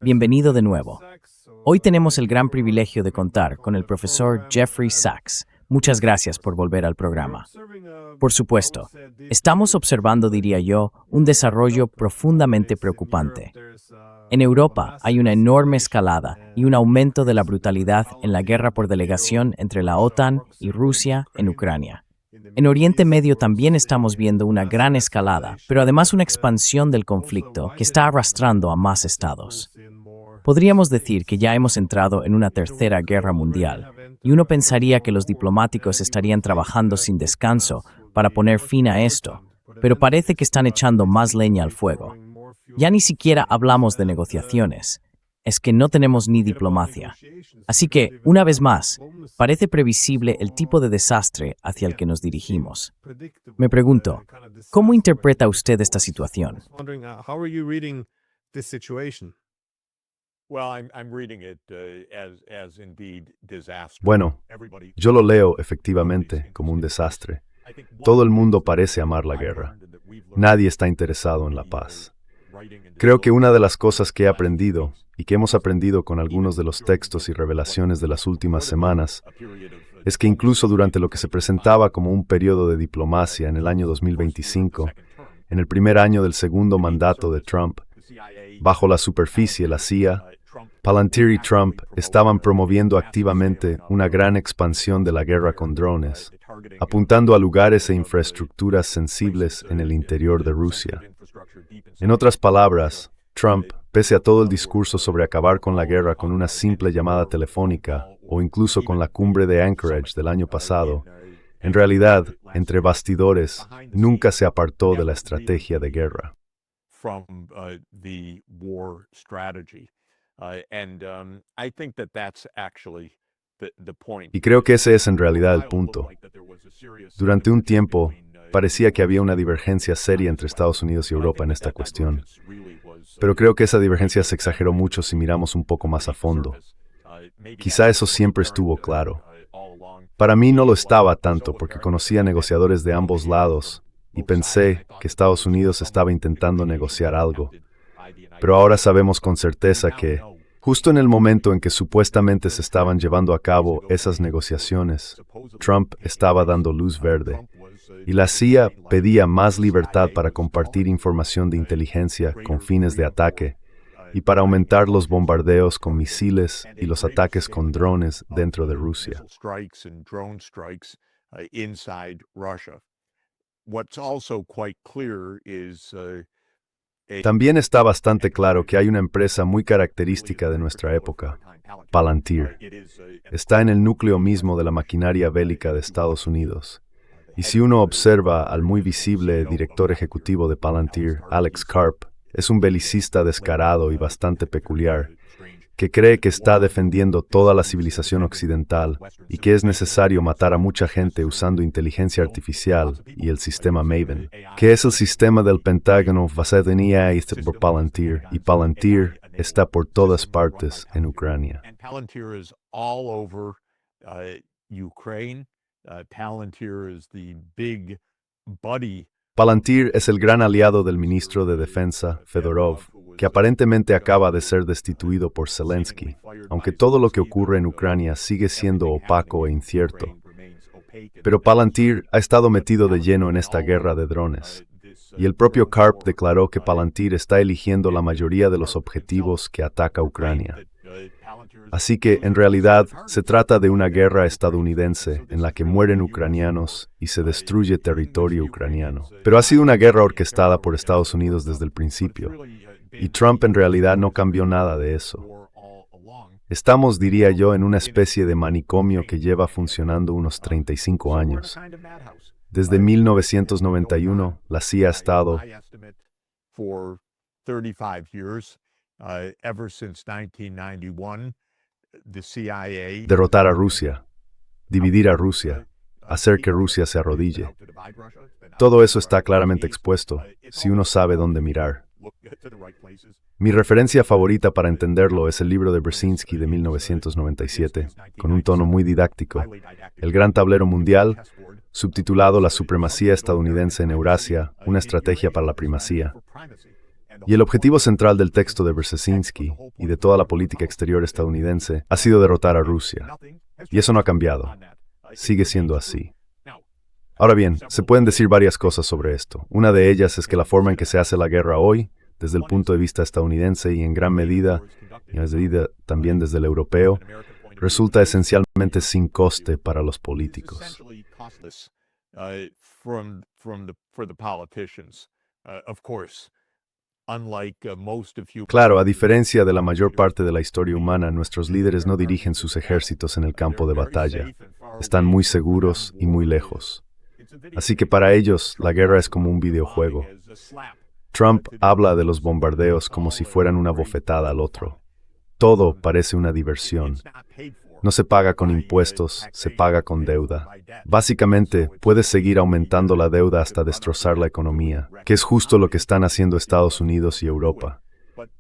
Bienvenido de nuevo. Hoy tenemos el gran privilegio de contar con el profesor Jeffrey Sachs. Muchas gracias por volver al programa. Por supuesto, estamos observando, diría yo, un desarrollo profundamente preocupante. En Europa hay una enorme escalada y un aumento de la brutalidad en la guerra por delegación entre la OTAN y Rusia en Ucrania. En Oriente Medio también estamos viendo una gran escalada, pero además una expansión del conflicto que está arrastrando a más estados. Podríamos decir que ya hemos entrado en una tercera guerra mundial, y uno pensaría que los diplomáticos estarían trabajando sin descanso para poner fin a esto, pero parece que están echando más leña al fuego. Ya ni siquiera hablamos de negociaciones. Es que no tenemos ni diplomacia. Así que, una vez más, parece previsible el tipo de desastre hacia el que nos dirigimos. Me pregunto, ¿cómo interpreta usted esta situación? Bueno, yo lo leo efectivamente como un desastre. Todo el mundo parece amar la guerra. Nadie está interesado en la paz. Creo que una de las cosas que he aprendido, y que hemos aprendido con algunos de los textos y revelaciones de las últimas semanas, es que incluso durante lo que se presentaba como un periodo de diplomacia en el año 2025, en el primer año del segundo mandato de Trump, bajo la superficie, la CIA, Palantir y Trump estaban promoviendo activamente una gran expansión de la guerra con drones, apuntando a lugares e infraestructuras sensibles en el interior de Rusia. En otras palabras, Trump, pese a todo el discurso sobre acabar con la guerra con una simple llamada telefónica, o incluso con la cumbre de Anchorage del año pasado, en realidad, entre bastidores, nunca se apartó de la estrategia de guerra. Y creo que ese es en realidad el punto. Durante un tiempo, parecía que había una divergencia seria entre Estados Unidos y Europa en esta cuestión. Pero creo que esa divergencia se exageró mucho si miramos un poco más a fondo. Quizá eso siempre estuvo claro. Para mí no lo estaba tanto porque conocía negociadores de ambos lados y pensé que Estados Unidos estaba intentando negociar algo. Pero ahora sabemos con certeza que, justo en el momento en que supuestamente se estaban llevando a cabo esas negociaciones, Trump estaba dando luz verde. Y la CIA pedía más libertad para compartir información de inteligencia con fines de ataque y para aumentar los bombardeos con misiles y los ataques con drones dentro de Rusia. También está bastante claro que hay una empresa muy característica de nuestra época, Palantir. Está en el núcleo mismo de la maquinaria bélica de Estados Unidos. Y si uno observa al muy visible director ejecutivo de Palantir, Alex Karp, es un belicista descarado y bastante peculiar, que cree que está defendiendo toda la civilización occidental y que es necesario matar a mucha gente usando inteligencia artificial y el sistema Maven, que es el sistema del Pentágono basado en IA por Palantir, y Palantir está por todas partes en Ucrania. Palantir es el gran aliado del ministro de Defensa, Fedorov, que aparentemente acaba de ser destituido por Zelensky, aunque todo lo que ocurre en Ucrania sigue siendo opaco e incierto. Pero Palantir ha estado metido de lleno en esta guerra de drones, y el propio Karp declaró que Palantir está eligiendo la mayoría de los objetivos que ataca Ucrania. Así que, en realidad, se trata de una guerra estadounidense en la que mueren ucranianos y se destruye territorio ucraniano. Pero ha sido una guerra orquestada por Estados Unidos desde el principio, y Trump en realidad no cambió nada de eso. Estamos, diría yo, en una especie de manicomio que lleva funcionando unos 35 años. Desde 1991, la CIA ha estado derrotar a Rusia, dividir a Rusia, hacer que Rusia se arrodille. Todo eso está claramente expuesto, si uno sabe dónde mirar. Mi referencia favorita para entenderlo es el libro de Brzezinski de 1997, con un tono muy didáctico, El Gran Tablero Mundial, subtitulado La supremacía estadounidense en Eurasia, una estrategia para la primacía. Y el objetivo central del texto de Brzezinski y de toda la política exterior estadounidense ha sido derrotar a Rusia. Y eso no ha cambiado. Sigue siendo así. Ahora bien, se pueden decir varias cosas sobre esto. Una de ellas es que la forma en que se hace la guerra hoy, desde el punto de vista estadounidense y en gran medida también desde el europeo, resulta esencialmente sin coste para los políticos. Claro, a diferencia de la mayor parte de la historia humana, nuestros líderes no dirigen sus ejércitos en el campo de batalla. Están muy seguros y muy lejos. Así que para ellos, la guerra es como un videojuego. Trump habla de los bombardeos como si fueran una bofetada al otro. Todo parece una diversión. No se paga con impuestos, se paga con deuda. Básicamente, puedes seguir aumentando la deuda hasta destrozar la economía, que es justo lo que están haciendo Estados Unidos y Europa.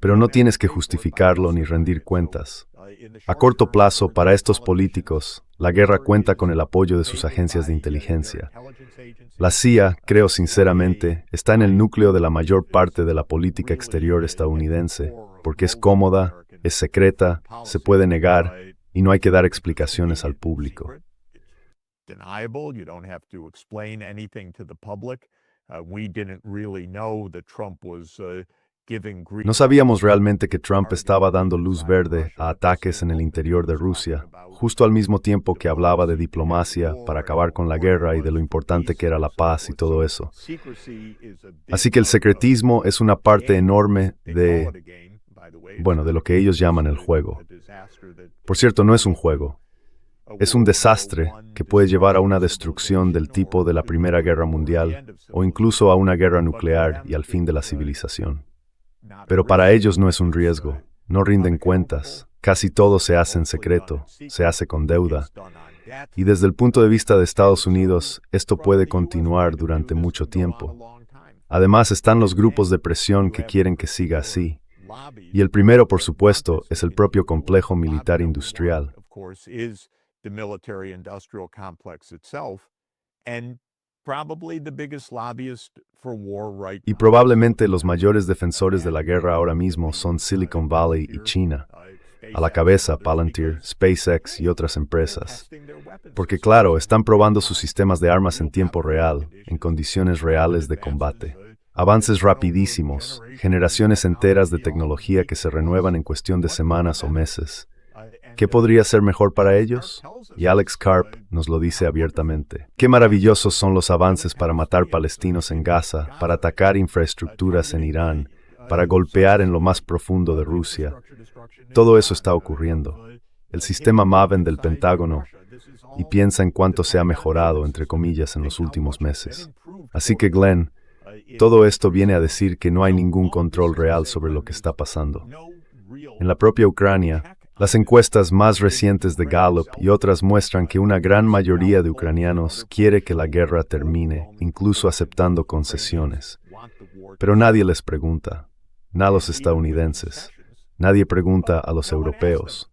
Pero no tienes que justificarlo ni rendir cuentas. A corto plazo, para estos políticos, la guerra cuenta con el apoyo de sus agencias de inteligencia. La CIA, creo sinceramente, está en el núcleo de la mayor parte de la política exterior estadounidense, porque es cómoda, es secreta, se puede negar, y no hay que dar explicaciones al público. No sabíamos realmente que Trump estaba dando luz verde a ataques en el interior de Rusia, justo al mismo tiempo que hablaba de diplomacia para acabar con la guerra y de lo importante que era la paz y todo eso. Así que el secretismo es una parte enorme de lo que ellos llaman el juego. Por cierto, no es un juego. Es un desastre que puede llevar a una destrucción del tipo de la Primera Guerra Mundial o incluso a una guerra nuclear y al fin de la civilización. Pero para ellos no es un riesgo. No rinden cuentas. Casi todo se hace en secreto, se hace con deuda. Y desde el punto de vista de Estados Unidos, esto puede continuar durante mucho tiempo. Además, están los grupos de presión que quieren que siga así. Y el primero, por supuesto, es el propio complejo militar industrial. Y probablemente los mayores defensores de la guerra ahora mismo son Silicon Valley y China. A la cabeza Palantir, SpaceX y otras empresas. Porque claro, están probando sus sistemas de armas en tiempo real, en condiciones reales de combate. Avances rapidísimos, generaciones enteras de tecnología que se renuevan en cuestión de semanas o meses. ¿Qué podría ser mejor para ellos? Y Alex Karp nos lo dice abiertamente. Qué maravillosos son los avances para matar palestinos en Gaza, para atacar infraestructuras en Irán, para golpear en lo más profundo de Rusia. Todo eso está ocurriendo. El sistema Maven del Pentágono, y piensa en cuánto se ha mejorado, entre comillas, en los últimos meses. Así que, Glenn, todo esto viene a decir que no hay ningún control real sobre lo que está pasando. En la propia Ucrania, las encuestas más recientes de Gallup y otras muestran que una gran mayoría de ucranianos quiere que la guerra termine, incluso aceptando concesiones. Pero nadie les pregunta, ni a los estadounidenses, nadie pregunta a los europeos.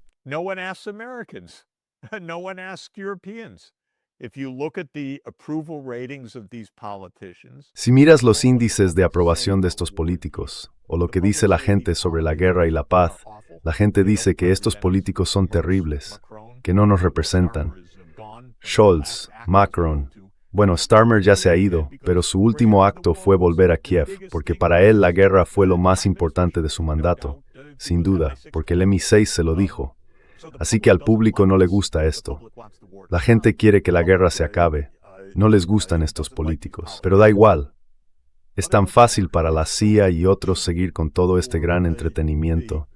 Si miras los índices de aprobación de estos políticos, o lo que dice la gente sobre la guerra y la paz, la gente dice que estos políticos son terribles, que no nos representan. Scholz, Macron, Starmer ya se ha ido, pero su último acto fue volver a Kiev, porque para él la guerra fue lo más importante de su mandato, sin duda, porque el MI6 se lo dijo. Así que al público no le gusta esto. La gente quiere que la guerra se acabe. No les gustan estos políticos, pero da igual. Es tan fácil para la CIA y otros seguir con todo este gran entretenimiento.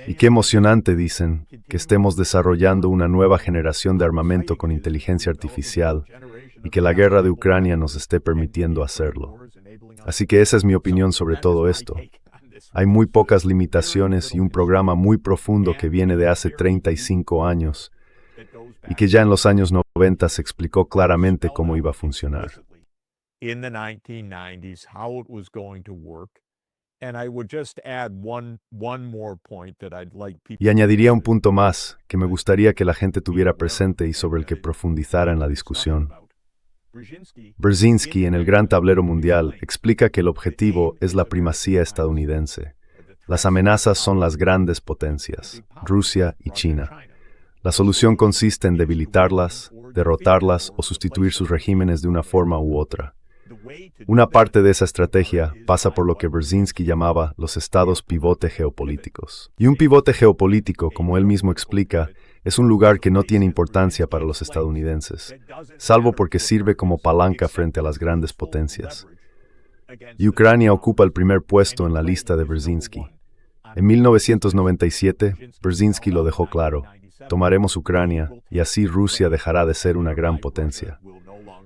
Y qué emocionante, dicen, que estemos desarrollando una nueva generación de armamento con inteligencia artificial y que la guerra de Ucrania nos esté permitiendo hacerlo. Así que esa es mi opinión sobre todo esto. Hay muy pocas limitaciones y un programa muy profundo que viene de hace 35 años y que ya en los años 90 se explicó claramente cómo iba a funcionar. Y añadiría un punto más que me gustaría que la gente tuviera presente y sobre el que profundizara en la discusión. Brzezinski, en el gran tablero mundial, explica que el objetivo es la primacía estadounidense. Las amenazas son las grandes potencias, Rusia y China. La solución consiste en debilitarlas, derrotarlas o sustituir sus regímenes de una forma u otra. Una parte de esa estrategia pasa por lo que Brzezinski llamaba los estados pivote geopolíticos. Y un pivote geopolítico, como él mismo explica, es un lugar que no tiene importancia para los estadounidenses, salvo porque sirve como palanca frente a las grandes potencias. Y Ucrania ocupa el primer puesto en la lista de Brzezinski. En 1997, Brzezinski lo dejó claro: tomaremos Ucrania y así Rusia dejará de ser una gran potencia.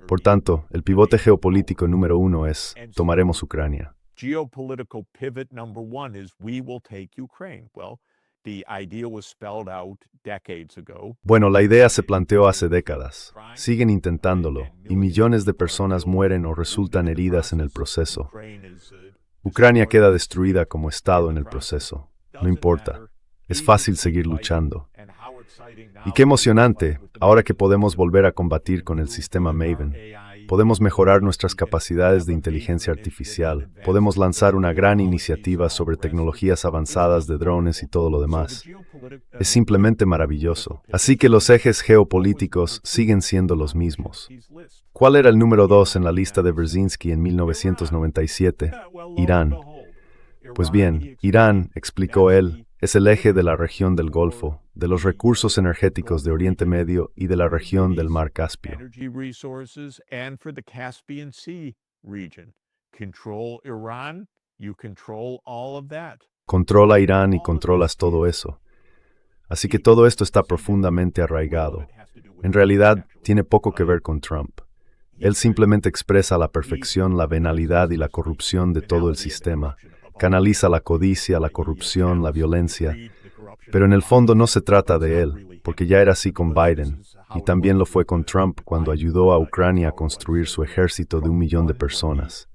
Por tanto, el pivote geopolítico número 1 es: tomaremos Ucrania. Geopolitical pivot number one is we will take Ukraine. Well, the idea was spelled out decades ago. Bueno, la idea se planteó hace décadas. Siguen intentándolo, y millones de personas mueren o resultan heridas en el proceso. Ucrania queda destruida como Estado en el proceso. No importa. Es fácil seguir luchando. Y qué emocionante, ahora que podemos volver a combatir con el sistema Maven. Podemos mejorar nuestras capacidades de inteligencia artificial. Podemos lanzar una gran iniciativa sobre tecnologías avanzadas de drones y todo lo demás. Es simplemente maravilloso. Así que los ejes geopolíticos siguen siendo los mismos. ¿Cuál era el número 2 en la lista de Brzezinski en 1997? Irán. Pues bien, Irán, explicó él, es el eje de la región del Golfo, de los recursos energéticos de Oriente Medio y de la región del Mar Caspio. Controla Irán y controlas todo eso. Así que todo esto está profundamente arraigado. En realidad, tiene poco que ver con Trump. Él simplemente expresa a la perfección la venalidad y la corrupción de todo el sistema. Canaliza la codicia, la corrupción, la violencia. Pero en el fondo no se trata de él, porque ya era así con Biden, y también lo fue con Trump cuando ayudó a Ucrania a construir su ejército de 1 millón de personas.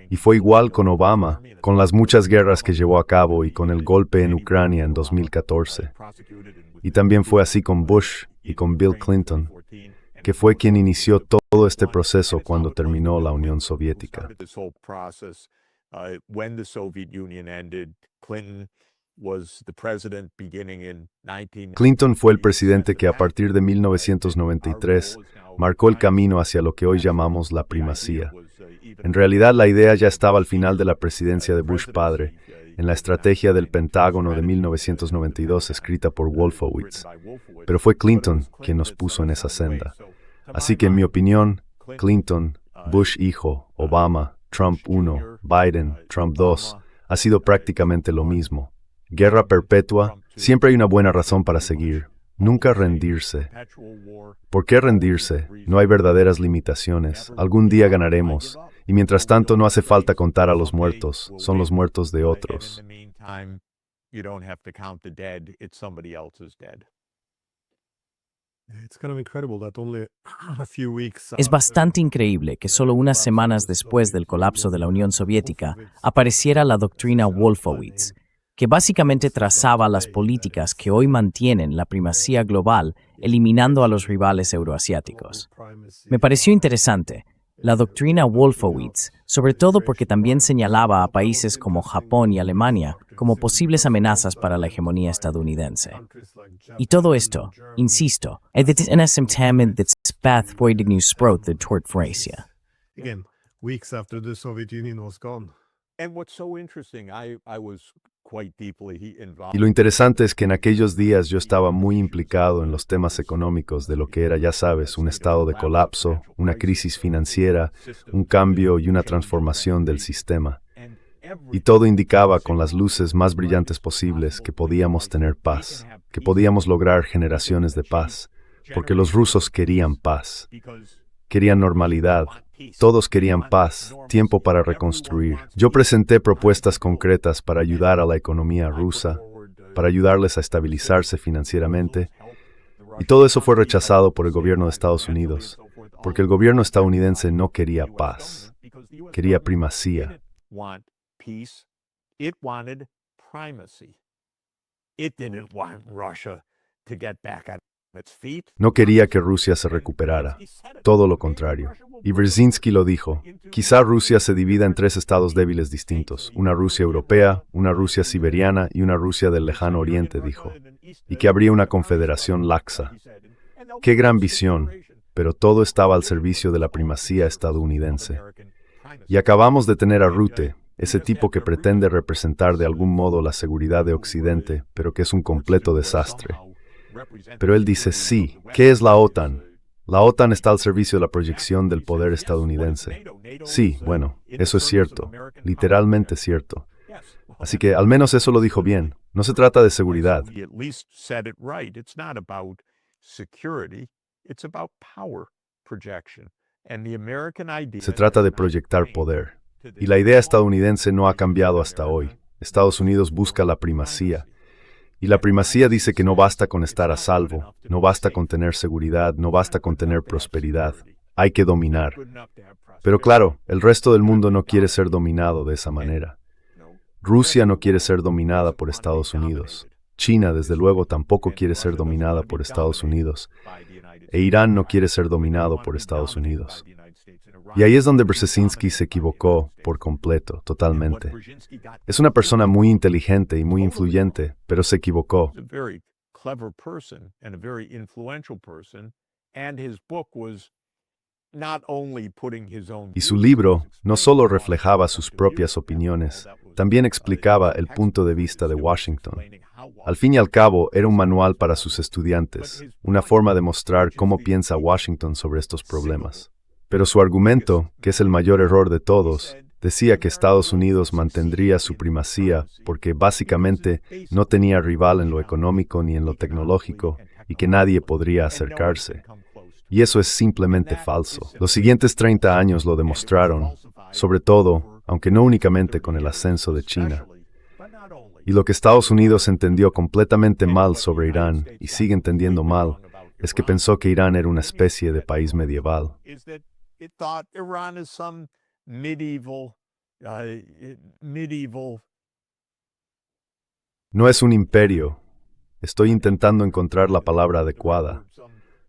Y fue igual con Obama, con las muchas guerras que llevó a cabo y con el golpe en Ucrania en 2014. Y también fue así con Bush y con Bill Clinton, que fue quien inició todo este proceso cuando terminó la Unión Soviética. Clinton fue el presidente que a partir de 1993 marcó el camino hacia lo que hoy llamamos la primacía. En realidad, la idea ya estaba al final de la presidencia de Bush padre, en la estrategia del Pentágono de 1992 escrita por Wolfowitz. Pero fue Clinton quien nos puso en esa senda. Así que, en mi opinión, Clinton, Bush hijo, Obama, Trump 1, Biden, Trump 2, ha sido prácticamente lo mismo. Guerra perpetua, siempre hay una buena razón para seguir. Nunca rendirse. ¿Por qué rendirse? No hay verdaderas limitaciones. Algún día ganaremos. Y mientras tanto no hace falta contar a los muertos. Son los muertos de otros. Es bastante increíble que solo unas semanas después del colapso de la Unión Soviética apareciera la doctrina Wolfowitz, que básicamente trazaba las políticas que hoy mantienen la primacía global, eliminando a los rivales euroasiáticos. Me pareció interesante la doctrina Wolfowitz, sobre todo porque también señalaba a países como Japón y Alemania como posibles amenazas para la hegemonía estadounidense. Y todo esto, insisto, es en ese tema de spath fue de sprot de tort Francia. Again, weeks after the Soviet Union was gone. And what's so interesting, I was quite deeply involved. Y lo interesante es que en aquellos días yo estaba muy implicado en los temas económicos de lo que era, ya sabes, un estado de colapso, una crisis financiera, un cambio y una transformación del sistema. Y todo indicaba con las luces más brillantes posibles que podíamos tener paz, que podíamos lograr generaciones de paz, porque los rusos querían paz, querían normalidad. Todos querían paz, tiempo para reconstruir. Yo presenté propuestas concretas para ayudar a la economía rusa, para ayudarles a estabilizarse financieramente, y todo eso fue rechazado por el gobierno de Estados Unidos, porque el gobierno estadounidense no quería paz, quería primacía. It didn't want Russia to get back at No quería que Rusia se recuperara. Todo lo contrario. Y Brzezinski lo dijo. Quizá Rusia se divida en 3 estados débiles distintos. Una Rusia europea, una Rusia siberiana y una Rusia del lejano oriente, dijo. Y que habría una confederación laxa. Qué gran visión, pero todo estaba al servicio de la primacía estadounidense. Y acabamos de tener a Rutte, ese tipo que pretende representar de algún modo la seguridad de Occidente, pero que es un completo desastre. Pero él dice, sí, ¿qué es la OTAN? La OTAN está al servicio de la proyección del poder estadounidense. Sí, bueno, eso es cierto, literalmente cierto. Así que al menos eso lo dijo bien. No se trata de seguridad. Se trata de proyectar poder. Y la idea estadounidense no ha cambiado hasta hoy. Estados Unidos busca la primacía. Y la primacía dice que no basta con estar a salvo, no basta con tener seguridad, no basta con tener prosperidad. Hay que dominar. Pero claro, el resto del mundo no quiere ser dominado de esa manera. Rusia no quiere ser dominada por Estados Unidos. China, desde luego, tampoco quiere ser dominada por Estados Unidos. E Irán no quiere ser dominado por Estados Unidos. Y ahí es donde Brzezinski se equivocó por completo, totalmente. Es una persona muy inteligente y muy influyente, pero se equivocó. Y su libro no solo reflejaba sus propias opiniones, también explicaba el punto de vista de Washington. Al fin y al cabo, era un manual para sus estudiantes, una forma de mostrar cómo piensa Washington sobre estos problemas. Pero su argumento, que es el mayor error de todos, decía que Estados Unidos mantendría su primacía porque básicamente no tenía rival en lo económico ni en lo tecnológico y que nadie podría acercarse. Y eso es simplemente falso. Los siguientes 30 años lo demostraron, sobre todo, aunque no únicamente con el ascenso de China. Y lo que Estados Unidos entendió completamente mal sobre Irán, y sigue entendiendo mal, es que pensó que Irán era una especie de país medieval. No es un imperio. Estoy intentando encontrar la palabra adecuada.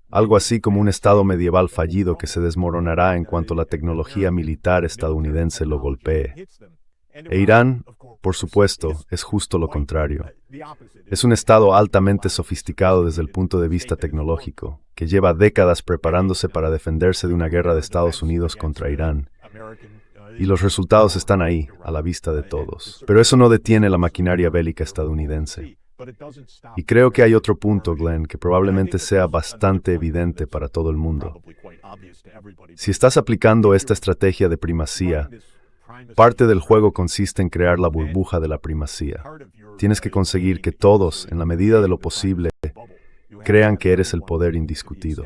Algo así como un estado medieval fallido que se desmoronará en cuanto la tecnología militar estadounidense lo golpee. E Irán, por supuesto, es justo lo contrario. Es un estado altamente sofisticado desde el punto de vista tecnológico, que lleva décadas preparándose para defenderse de una guerra de Estados Unidos contra Irán. Y los resultados están ahí, a la vista de todos. Pero eso no detiene la maquinaria bélica estadounidense. Y creo que hay otro punto, Glenn, que probablemente sea bastante evidente para todo el mundo. Si estás aplicando esta estrategia de primacía, parte del juego consiste en crear la burbuja de la primacía. Tienes que conseguir que todos, en la medida de lo posible, crean que eres el poder indiscutido.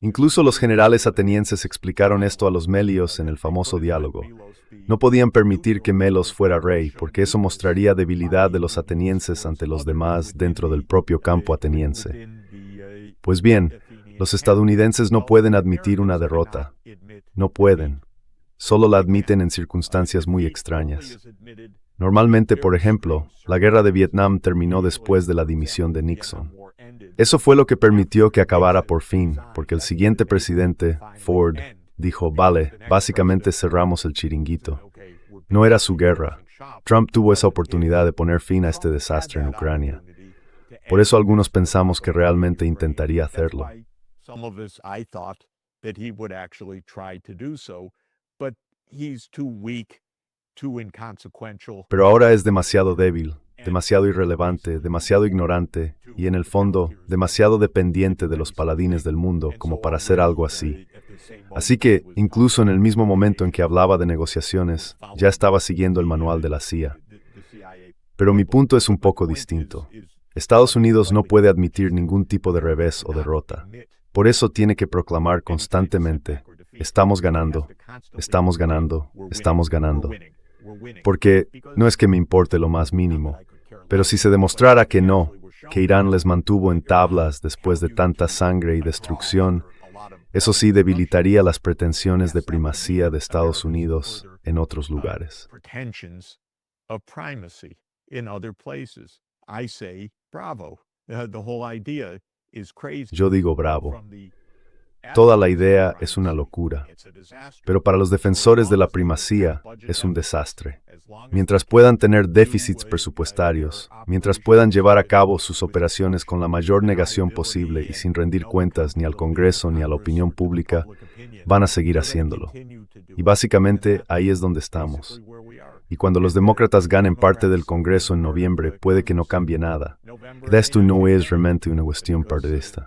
Incluso los generales atenienses explicaron esto a los melios en el famoso diálogo. No podían permitir que Melos fuera rey, porque eso mostraría debilidad de los atenienses ante los demás dentro del propio campo ateniense. Pues bien, los estadounidenses no pueden admitir una derrota. No pueden. Solo la admiten en circunstancias muy extrañas. Normalmente, por ejemplo, la guerra de Vietnam terminó después de la dimisión de Nixon. Eso fue lo que permitió que acabara por fin, porque el siguiente presidente, Ford, dijo, vale, básicamente cerramos el chiringuito. No era su guerra. Trump tuvo esa oportunidad de poner fin a este desastre en Ucrania. Por eso algunos pensamos que realmente intentaría hacerlo. Pero ahora es demasiado débil, demasiado irrelevante, demasiado ignorante y, en el fondo, demasiado dependiente de los paladines del mundo como para hacer algo así. Así que, incluso en el mismo momento en que hablaba de negociaciones, ya estaba siguiendo el manual de la CIA. Pero mi punto es un poco distinto. Estados Unidos no puede admitir ningún tipo de revés o derrota. Por eso tiene que proclamar constantemente, estamos ganando, estamos ganando, estamos ganando. Porque no es que me importe lo más mínimo, pero si se demostrara que no, que Irán les mantuvo en tablas después de tanta sangre y destrucción, eso sí debilitaría las pretensiones de primacía de Estados Unidos en otros lugares. Pretensions of primacy in other places. I say bravo. The whole idea is crazy. Yo digo bravo. From the Toda la idea es una locura, pero para los defensores de la primacía es un desastre. Mientras puedan tener déficits presupuestarios, mientras puedan llevar a cabo sus operaciones con la mayor negación posible y sin rendir cuentas ni al Congreso ni a la opinión pública, van a seguir haciéndolo. Y básicamente ahí es donde estamos. Y cuando los demócratas ganen parte del Congreso en noviembre, puede que no cambie nada. Esto no es realmente una cuestión partidista.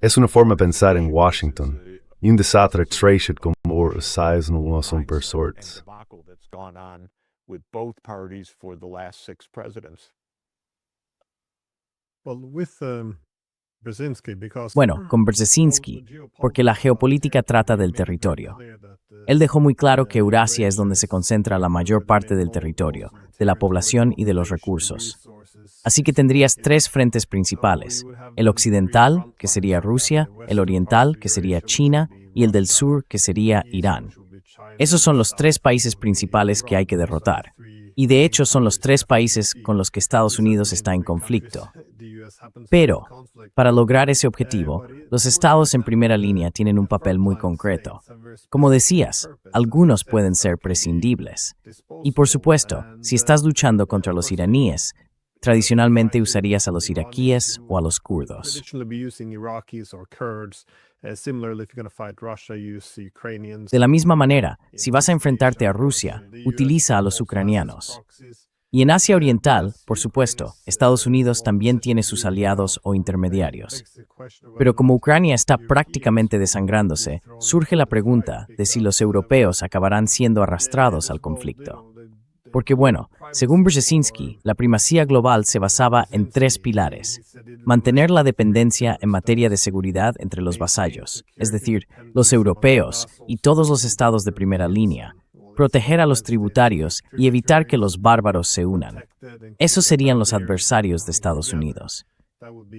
Es una forma de pensar en Washington, y un desastre traído como size no son personas. Well, with Brzezinski, because Bueno, con Brzezinski, porque la geopolítica trata del territorio. Él dejó muy claro que Eurasia es donde se concentra la mayor parte del territorio, de la población y de los recursos. Así que tendrías tres frentes principales: el occidental, que sería Rusia, el oriental, que sería China, y el del sur, que sería Irán. Esos son los tres países principales que hay que derrotar. Y de hecho son los tres países con los que Estados Unidos está en conflicto. Pero, para lograr ese objetivo, los estados en primera línea tienen un papel muy concreto. Como decías, algunos pueden ser prescindibles. Y por supuesto, si estás luchando contra los iraníes, tradicionalmente usarías a los iraquíes o a los kurdos. traditionally be using Iraqis or Kurds. Similarly, if you're going to fight Russia, use Ukrainians. De la misma manera, si vas a enfrentarte a Rusia, utiliza a los ucranianos. Y en Asia Oriental, por supuesto, Estados Unidos también tiene sus aliados o intermediarios. Pero como Ucrania está prácticamente desangrándose, surge la pregunta de si los europeos acabarán siendo arrastrados al conflicto. Porque bueno, según Brzezinski, la primacía global se basaba en tres pilares: mantener la dependencia en materia de seguridad entre los vasallos, es decir, los europeos y todos los estados de primera línea, proteger a los tributarios y evitar que los bárbaros se unan. Esos serían los adversarios de Estados Unidos.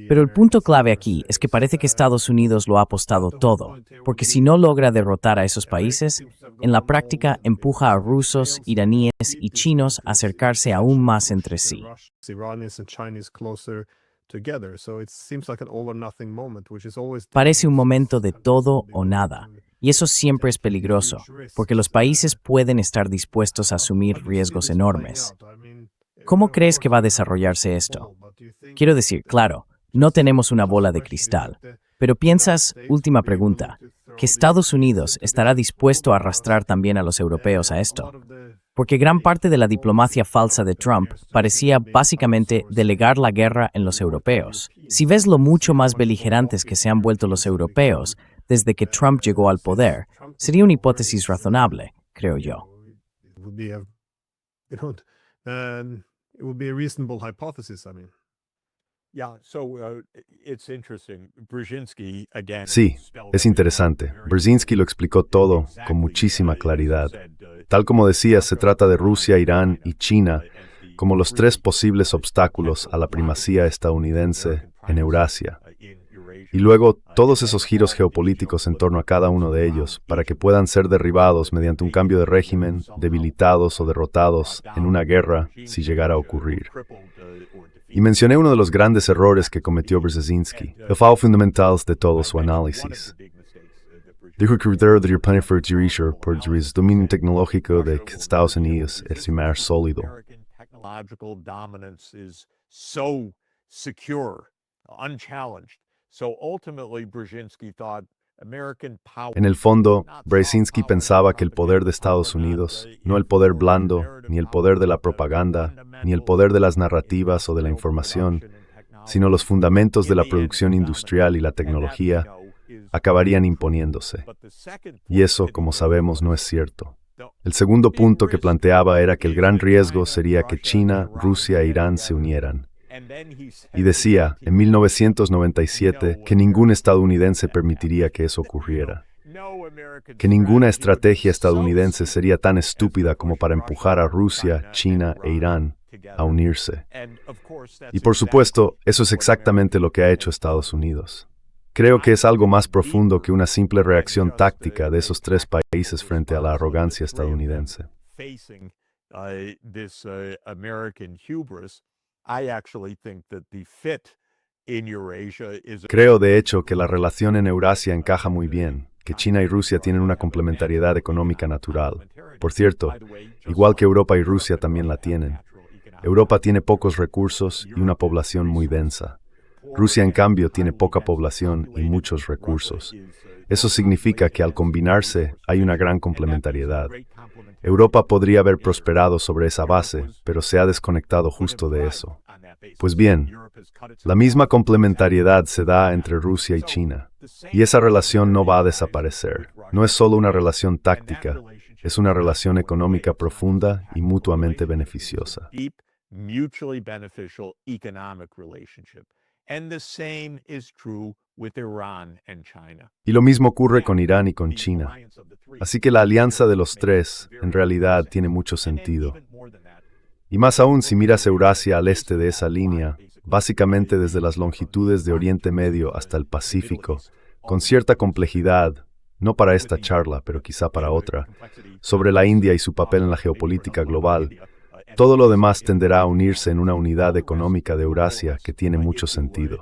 Pero el punto clave aquí es que parece que Estados Unidos lo ha apostado todo, porque si no logra derrotar a esos países, en la práctica empuja a rusos, iraníes y chinos a acercarse aún más entre sí. Iranians and Chinese closer together. So it seems like an all or nothing moment, which is always Parece un momento de todo o nada, y eso siempre es peligroso, porque los países pueden estar dispuestos a asumir riesgos enormes. ¿Cómo crees que va a desarrollarse esto? Quiero decir, claro, no tenemos una bola de cristal, pero piensas, última pregunta, ¿que Estados Unidos estará dispuesto a arrastrar también a los europeos a esto? Porque gran parte de la diplomacia falsa de Trump parecía básicamente delegar la guerra en los europeos. Si ves lo mucho más beligerantes que se han vuelto los europeos desde que Trump llegó al poder, sería una hipótesis razonable, creo yo. it would be a, it would be a reasonable hypothesis. I mean, Yeah, so it's interesting. Brzezinski, again, Sí, spelled es everything interesante. very Brzezinski lo explicó todo con muchísima claridad. Tal como decía, se trata de Rusia, Irán y China como los tres posibles obstáculos a la primacía estadounidense en Eurasia. Y luego todos esos giros geopolíticos en torno a cada uno de ellos para que puedan ser derribados mediante un cambio de régimen, debilitados o derrotados en una guerra si llegara a ocurrir. Y mencioné uno de los grandes errores que cometió Brzezinski, el fallo fundamental de todo su análisis. Dijo que el plan por el dominio tecnológico de Estados Unidos es más sólido. American technological dominance is so secure, unchallenged. So ultimately, Brzezinski thought American power. En el fondo, Brzezinski pensaba que el poder de Estados Unidos, no el poder blando, ni el poder de la propaganda, ni el poder de las narrativas o de la información, sino los fundamentos de la producción industrial y la tecnología, acabarían imponiéndose. Y eso, como sabemos, no es cierto. El segundo punto que planteaba era que el gran riesgo sería que China, Rusia e Irán se unieran. Y decía, en 1997, que ningún estadounidense permitiría que eso ocurriera. Que ninguna estrategia estadounidense sería tan estúpida como para empujar a Rusia, China e Irán a unirse. Y por supuesto, eso es exactamente lo que ha hecho Estados Unidos. Creo que es algo más profundo que una simple reacción táctica de esos tres países frente a la arrogancia estadounidense. Creo, de hecho, que la relación en Eurasia encaja muy bien, que China y Rusia tienen una complementariedad económica natural. Por cierto, igual que Europa y Rusia también la tienen. Europa tiene pocos recursos y una población muy densa. Rusia, en cambio, tiene poca población y muchos recursos. Eso significa que al combinarse hay una gran complementariedad. Europa podría haber prosperado sobre esa base, pero se ha desconectado justo de eso. Pues bien, la misma complementariedad se da entre Rusia y China, y esa relación no va a desaparecer. No es solo una relación táctica, es una relación económica profunda y mutuamente beneficiosa. Y lo mismo ocurre con Irán y con China. Así que la alianza de los tres, en realidad, tiene mucho sentido. Y más aún si miras Eurasia al este de esa línea, básicamente desde las longitudes de Oriente Medio hasta el Pacífico, con cierta complejidad, no para esta charla, pero quizá para otra, sobre la India y su papel en la geopolítica global, todo lo demás tenderá a unirse en una unidad económica de Eurasia que tiene mucho sentido.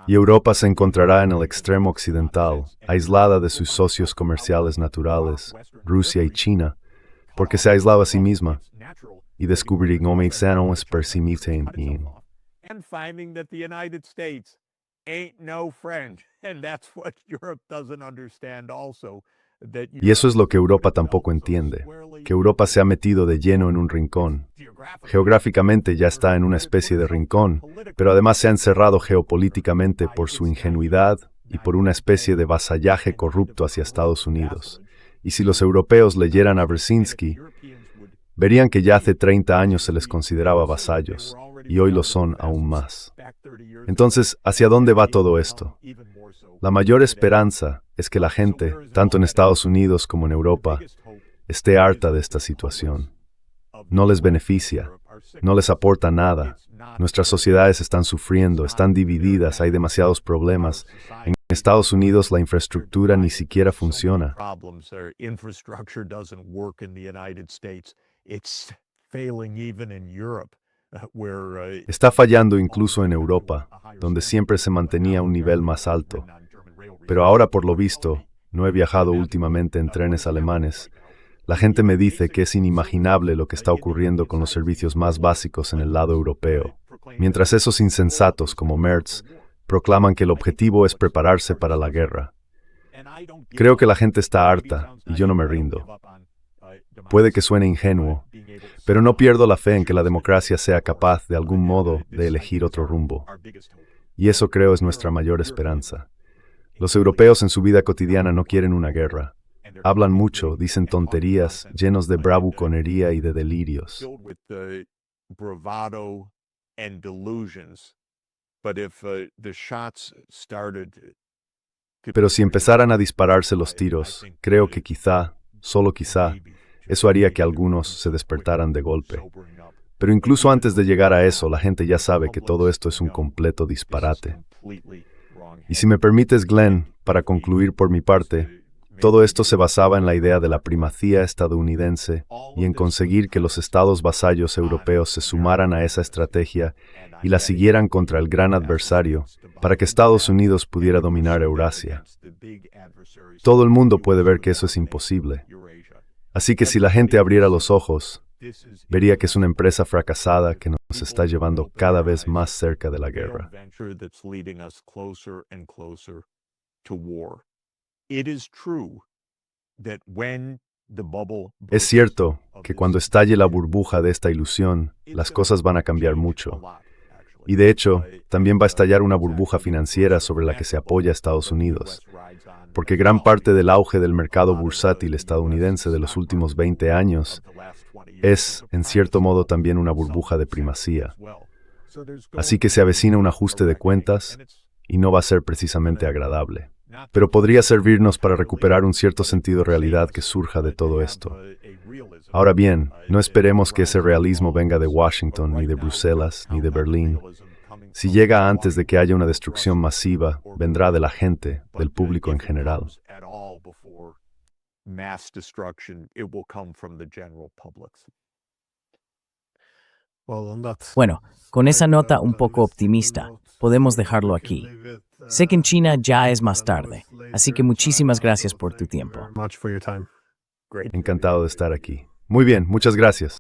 Y Europa se encontrará en el extremo occidental, aislada de sus socios comerciales naturales, Rusia y China, porque se aislaba a sí misma, y descubrir cómo se permiten. Y eso es lo que Europa tampoco entiende, que Europa se ha metido de lleno en un rincón. Geográficamente ya está en una especie de rincón, pero además se ha encerrado geopolíticamente por su ingenuidad y por una especie de vasallaje corrupto hacia Estados Unidos. Y si los europeos leyeran a Brzezinski, verían que ya hace 30 años se les consideraba vasallos, y hoy lo son aún más. Entonces, ¿hacia dónde va todo esto? La mayor esperanza es que la gente, tanto en Estados Unidos como en Europa, esté harta de esta situación. No les beneficia, no les aporta nada. Nuestras sociedades están sufriendo, están divididas, hay demasiados problemas. En Estados Unidos la infraestructura ni siquiera funciona. Está fallando incluso en Europa, donde siempre se mantenía un nivel más alto. Pero ahora, por lo visto, no he viajado últimamente en trenes alemanes. La gente me dice que es inimaginable lo que está ocurriendo con los servicios más básicos en el lado europeo. Mientras esos insensatos como Merz proclaman que el objetivo es prepararse para la guerra. Creo que la gente está harta y yo no me rindo. Puede que suene ingenuo, pero no pierdo la fe en que la democracia sea capaz, de algún modo, de elegir otro rumbo. Y eso creo es nuestra mayor esperanza. Los europeos en su vida cotidiana no quieren una guerra. Hablan mucho, dicen tonterías, llenos de bravuconería y de delirios. Pero si empezaran a dispararse los tiros, creo que quizá, solo quizá, eso haría que algunos se despertaran de golpe. Pero incluso antes de llegar a eso, la gente ya sabe que todo esto es un completo disparate. Y si me permites, Glenn, para concluir por mi parte, todo esto se basaba en la idea de la primacía estadounidense y en conseguir que los estados vasallos europeos se sumaran a esa estrategia y la siguieran contra el gran adversario para que Estados Unidos pudiera dominar Eurasia. Todo el mundo puede ver que eso es imposible. Así que si la gente abriera los ojos, vería que es una empresa fracasada que nos está llevando cada vez más cerca de la guerra. Es cierto que cuando estalle la burbuja de esta ilusión, las cosas van a cambiar mucho. Y de hecho, también va a estallar una burbuja financiera sobre la que se apoya Estados Unidos, porque gran parte del auge del mercado bursátil estadounidense de los últimos 20 años es, en cierto modo, también una burbuja de primacía. Así que se avecina un ajuste de cuentas y no va a ser precisamente agradable. Pero podría servirnos para recuperar un cierto sentido de realidad que surja de todo esto. Ahora bien, no esperemos que ese realismo venga de Washington, ni de Bruselas, ni de Berlín. Si llega antes de que haya una destrucción masiva, vendrá de la gente, del público en general. Mass destruction, it will come from the general public. Bueno, con esa nota un poco optimista, podemos dejarlo aquí. Sé que en China ya es más tarde, así que muchísimas gracias por tu tiempo. Encantado de estar aquí. Muy bien, muchas gracias.